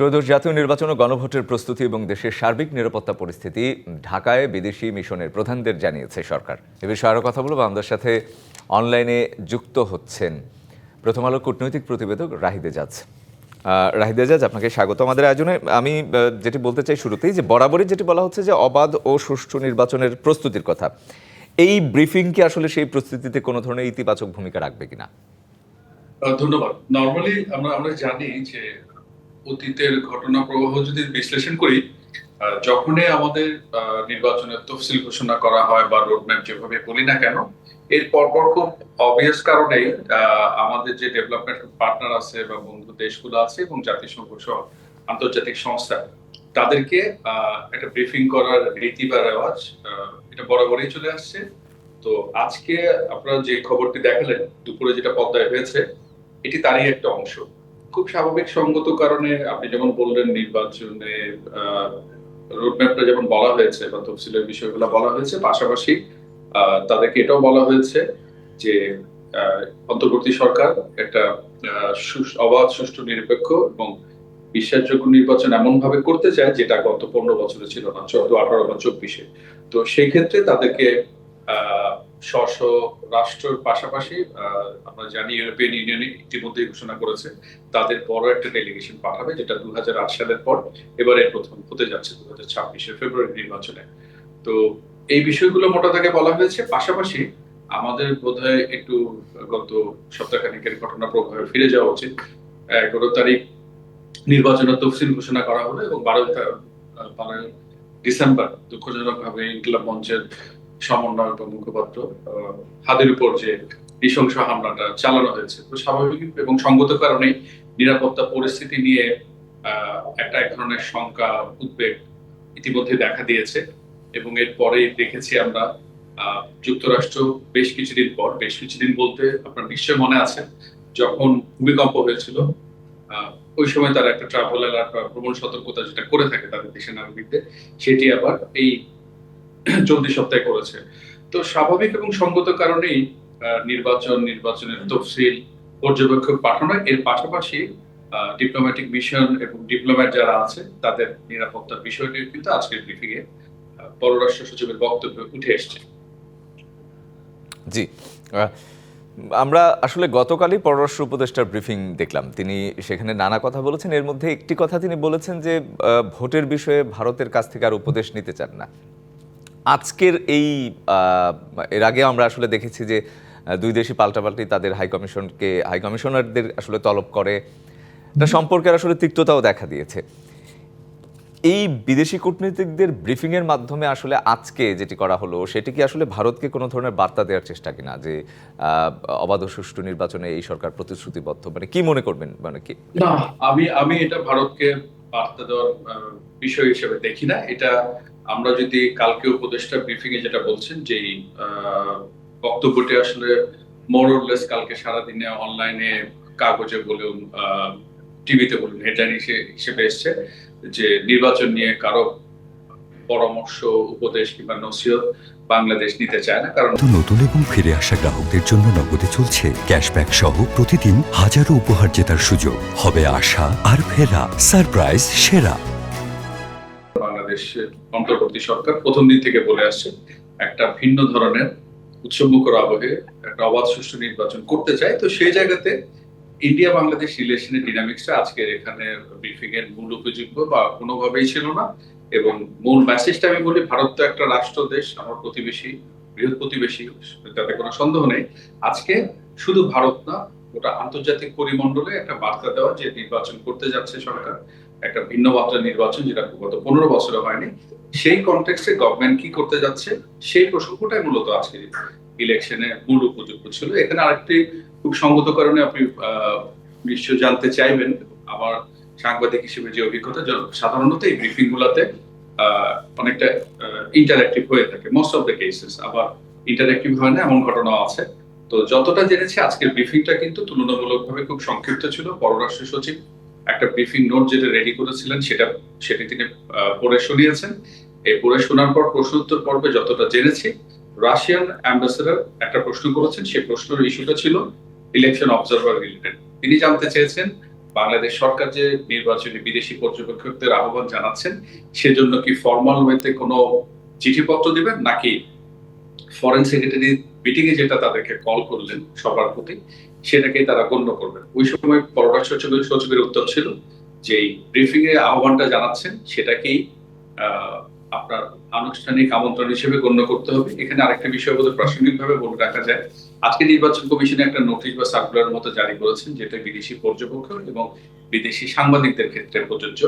ত্রয়োদশ জাতীয় নির্বাচন ও গণভোটের প্রস্তুতি এবং দেশের সার্বিক নিরাপত্তা পরিস্থিতি ঢাকায় বিদেশি মিশনের প্রধানদের জানিয়েছে সরকার। এ বিষয়ে আরও কথা বলবো। আমাদের সাথে অনলাইনে যুক্ত হচ্ছেন প্রথম আলো কূটনৈতিক প্রতিবেদক রাহিদ এজাজ। রাহিদ এজাজ, আপনাকে স্বাগত আমাদের আয়োজনে। আমি যেটি বলতে চাই শুরুতেই, যে বরাবরই যেটি বলা হচ্ছে যে অবাধ ও সুষ্ঠু নির্বাচনের প্রস্তুতির কথা, এই ব্রিফিং কি আসলে সেই প্রস্তুতিতে কোনো ধরনের ইতিবাচক ভূমিকা রাখবে কিনা? ধন্যবাদ। নরমালি আমরা জানি যে অতীতের ঘটনা প্রবাহ যদি বিশ্লেষণ করি, যখনই আমাদের নির্বাচনের তফসিল ঘোষণা করা হয় বা রোডম্যাপ যেভাবে বলি না কেন, এর পরপর খুব অবভিয়াস কারণেই আমাদের যে ডেভেলপমেন্ট পার্টনার আছে বা বন্ধু দেশগুলো আছে এবং জাতিসংঘ সহ আন্তর্জাতিক সংস্থা, তাদেরকে একটা ব্রিফিং করার রীতি বা রেওয়াজ এটা বরাবরই চলে আসছে। তো আজকে আপনারা যে খবরটি দেখালেন দুপুরে, যেটা পর্দায় হয়েছে, এটি তারই একটা অংশ। খুব স্বাভাবিক সঙ্গত কারণে আপনি যেমন বললেন, নির্বাচনে রোডম্যাপটা যেমন বলা হয়েছে বা তফসিলের বিষয়গুলো বলা হয়েছে, পাশাপাশি তাদেরকে এটাও বলা হয়েছে যে অন্তর্বর্তী সরকার একটা অবাধ, সুষ্ঠু, নিরপেক্ষ এবং বিশ্বাসযোগ্য নির্বাচন এমন ভাবে করতে চায় যেটা গত 15 বছরে ছিল না, 14, 18 বা 24-এ। তো সেই ক্ষেত্রে তাদেরকে স্ব রাষ্ট্রের পাশাপাশি আমরা জানি ইউরোপিয়ান ইউনিয়ন ইতিমধ্যেই ঘোষণা করেছে তাদের বড় একটা ডেলিগেশন পাঠাবে, যেটা 2008 সালের পর এবারে প্রথম হতে যাচ্ছে 2026-এর ফেব্রুয়ারি নির্বাচনে। তো এই বিষয়গুলো মোটা দাগে বলা হয়েছে। পাশাপাশি আমাদের বোধহয় একটু গত সপ্তাহখানেকের ঘটনা প্রবাহে ফিরে যাওয়া উচিত। 11 তারিখ নির্বাচনের তফসিল ঘোষণা করা হলো এবং 12 ডিসেম্বর দুঃখজনক ভাবে ইনকিলাব মঞ্চের সমন্বয়ক বা মুখপাত্র হাদের উপর যে নৃশংস হামলাটা চালানো হয়েছে। তো স্বাভাবিক এবং সঙ্গত কারণে নিরাপত্তা পরিস্থিতি নিয়ে এক ধরনের শঙ্কা, উদ্বেগ ইতিমধ্যে দেখা দিয়েছে। এবং এরপরে দেখেছি আমরা যুক্তরাষ্ট্র বেশ কিছুদিন বলতে আপনার নিশ্চয় মনে আছে, যখন ভূমিকম্প হয়েছিল, ওই সময় তারা একটা ট্রাভেল অ্যালার্ট বা ভ্রমণ সতর্কতা যেটা করে থাকে তাদের দেশের নাগরিকদের, সেটি আবার এই চলতি সপ্তাহে করেছে। তো স্বাভাবিক এবং সঙ্গত কারণেই নির্বাচনের তফসিল, পর্যবেক্ষক পাঠানো, এর পাশাপাশি ডিপ্লোম্যাটিক মিশন এবং ডিপ্লোম্যাট যারা আছে তাদের নিরাপত্তার বিষয়টি কিন্তু আজকের ব্রিফিং এ পররাষ্ট্র সচিবের বক্তব্যে উঠে এসেছে। জি, আমরা আসলে গতকালই পররাষ্ট্র উপদেষ্টার ব্রিফিং দেখলাম। তিনি সেখানে নানা কথা বলেছেন। এর মধ্যে একটি কথা তিনি বলেছেন যে ভোটের বিষয়ে ভারতের কাছ থেকে আর উপদেশ নিতে চান না। আজকের এর আগে আমরা আসলে দেখেছি যে দুই দেশই পাল্টাপাল্টি তাদের হাইকমিশনারদের আসলে তলব করে, এটা সম্পর্কের আসলে তিক্ততাও দেখা দিয়েছে। এই বিদেশি কূটনীতিকদের ব্রিফিং এর মাধ্যমে আসলে আজকে যেটি করা হলো, সেটি কি আসলে ভারতকে কোনো ধরনের বার্তা দেওয়ার চেষ্টা কিনা যে অবাধ ও সুষ্ঠু নির্বাচনে এই সরকার প্রতিশ্রুতিবদ্ধ? মানে কি মনে করবেন, মানে কি? না, আমি এটা ভারতকে বার্তা দেওয়ার বিষয় হিসেবে দেখি না। এটা আমরা যদি কালকে উপদেষ্টা ব্রিফিং এ যেটা বলছেন, যে বক্তব্যটি আসলে মোরলেস কালকে সারাদিনে অনলাইনে, কাগজে বলুন, টিভিতে বলুন, হেডলাইন হিসেবে এসছে যে নির্বাচন নিয়ে কারো পরামর্শ, উপদেশ কিংবা নসিহত বাংলাদেশ নিতে চায় না। কারণ নতুন এবং ফিরে আসা গ্রাহকদের জন্য নগদে চলছে ক্যাশব্যাক সহ প্রতিদিন হাজারো উপহার জেতার সুযোগ। হবে আশা আর ফেরা, সারপ্রাইজ সেরা। বাংলাদেশের অন্তর্বর্তী সরকার প্রথম দিন থেকে বলে আসছে একটা ভিন্ন ধরনের উৎসবমুখর আবহে একটা অবাধ সুষ্ঠু নির্বাচন করতে চায়। তো সেই জায়গাতে ইন্ডিয়া বাংলাদেশ রিলেশনের ডিনামিক্সটা আজকে এখানে ব্রিফিং এর মূল উপযোগ্য বা কোনোভাবেই ছিল না। এবং মূল মেসেজটা আমি বলি, ভারত তো একটা রাষ্ট্র দেশ, আমার প্রতিবেশী, বৃহৎ প্রতিবেশী, তাতে কোনো সন্দেহ নেই। আজকে শুধু ভারত না, ওটা আন্তর্জাতিক পরিমণ্ডলে একটা বার্তা দেওয়া যে নির্বাচন করতে যাচ্ছে সরকার, একটা ভিন্ন মাত্রার নির্বাচন যেটা গত 15 বছরে হয়নি। সেই কনটেক্সটে গভর্নমেন্ট কি করতে যাচ্ছে সেই প্রসঙ্গটাই মূলত আজকে ইলেকশনে মূল উপযোগ্য ছিল। এখানে আরেকটি খুব সঙ্গত কারণে আপনি নিশ্চয় জানতে চাইবেন, আমার সাংবাদিক হিসেবে যে অভিজ্ঞতা, সাধারণত এই ব্রিফিং গুলাতে অনেকটা ইন্টারঅ্যাক্টিভ হয়ে থাকে মোস্ট অফ দ্য কেসেস, আবার ইন্টারঅ্যাক্টিভ হয় না এমন ঘটনাও আছে। তো যতটা জেনেছি আজকের ব্রিফিংটা কিন্তু তুলনামূলকভাবে খুব সংক্ষিপ্ত ছিল। পররাষ্ট্র সচিব একটা ব্রিফিং নোট যেটা রেডি করেছিলেন সেটি তিনি পড়ে শুনিয়েছেন। এই পড়ে শোনার পর প্রশ্ন উত্তর পর্বে যতটা জেনেছি, রাশিয়ান অ্যাম্বাসেডর একটা প্রশ্ন করেছেন, সেই প্রশ্নের ইস্যুটা ছিল ইলেকশন অবজারভার রিলেটেড। তিনি জানতে চেয়েছেন বাংলাদেশ সরকার যে নির্বাচনে বিদেশি পর্যবেক্ষকদের আহ্বান জানাচ্ছেন সেজন্য কি ফর্মাল ওয়েতে কোনো চিঠিপত্র দিবেন, নাকি ফরেন সেক্রেটারি মিটিং এ যেটা তাদেরকে কল করলেন সবার প্রতি সেটাকেই তারা গণ্য করবেন? ওই সময় পররাষ্ট্র সচিবের উত্তর ছিল যে ব্রিফিং এ আহ্বানটা জানাচ্ছেন সেটাকেই আপনার আনুষ্ঠানিক আমন্ত্রণ হিসেবে গণ্য করতে হবে। এখানে আরেকটা বিষয় বলতে প্রাসঙ্গিকভাবে বলে রাখা যায়, আজকে নির্বাচন কমিশনে একটা নোটিশ বা সার্কুলার মতো জারি করেছেন, যেটা বিদেশি পর্যবেক্ষক এবং বিদেশি সাংবাদিকদের ক্ষেত্রে প্রযোজ্য।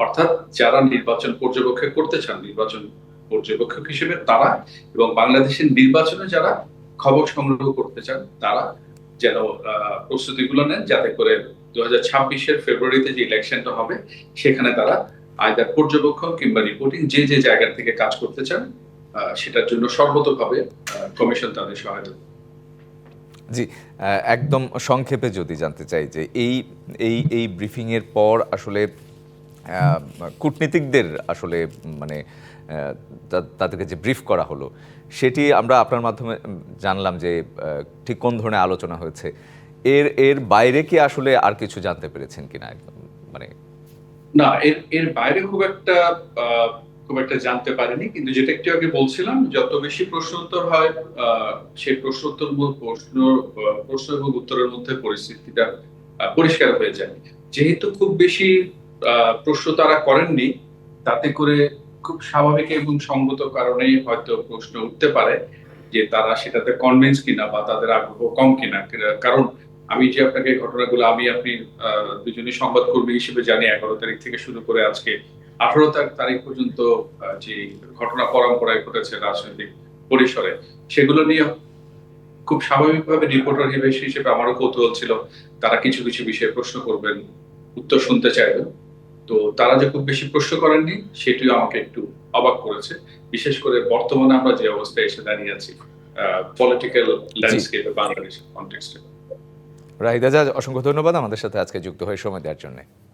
অর্থাৎ যারা নির্বাচন পর্যবেক্ষক করতে চান, নির্বাচন পর্যবেক্ষক হিসেবে তারা, এবং বাংলাদেশের নির্বাচনে যারা খবর সংগ্রহ করতে চান তারা যেন প্রস্তুতিগুলো নেন, যাতে করে 2026-এর ফেব্রুয়ারিতে যে ইলেকশনটা হবে সেখানে তারা আইদার পর্যবেক্ষক কিংবা রিপোর্টিং যে যে জায়গা থেকে কাজ করতে চান সেটার জন্য সর্বতোভাবে কমিশন তাদের সহায়তা করবে। জি, একদম সংক্ষেপে যদি জানতে চাই যে এই এই এই ব্রিফিং এর পর আসলে কূটনীতিকদের আসলে মানে তাদেরকে যে ব্রিফ করা হলো সেটি আমরা আপনার মাধ্যমে জানলাম যে ঠিক কোন ধরনের আলোচনা হয়েছে। এর বাইরে কি আসলে আর কিছু জানতে পেরেছেন কিনা? একদম মানে না, এর বাইরে খুব একটা জানতে পারিনি, কিন্তু যেটা একটু আগে বলছিলাম, যত বেশি প্রশ্ন উত্তর হয় সেই প্রশ্ন এবং উত্তরের মধ্যে পরিস্থিতিটা পরিষ্কার হয়ে যায়। যেহেতু খুব বেশি প্রশ্ন তারা করেননি, তাতে করে খুব স্বাভাবিক এবং সঙ্গত কারণেই হয়তো প্রশ্ন উঠতে পারে যে তারা সেটাতে কনভিন্স কিনা বা তাদের আগ্রহ কম কিনা। কারণ আমি যে আপনাকে ঘটনাগুলো আপনি দুজনই সংবাদকর্মী হিসেবে জানি, 11 তারিখ থেকে শুরু করে আজকে 18 তারিখ পর্যন্ত যে ঘটনা পরম্পরায় ঘটেছে রাজনৈতিক পরিসরে, সেগুলো নিয়ে খুব স্বাভাবিকভাবে রিপোর্টার হিসেবে আমারও কৌতূহল ছিল। তারা কিছু কিছু বিষয়ে প্রশ্ন করবেন, উত্তর শুনতে চাইবেন। তো তারা যে খুব বেশি প্রশ্ন করেননি সেটিও আমাকে একটু অবাক করেছে, বিশেষ করে বর্তমানে আমরা যে অবস্থায় এসে দাঁড়িয়ে আছি পলিটিক্যাল ল্যান্ডস্কেপে, বাংলাদেশের কনটেক্সটে। রাহিদ আজাদ, অসংখ্য ধন্যবাদ আমাদের সাথে আজকে যুক্ত হয়ে সময় দেওয়ার জন্য।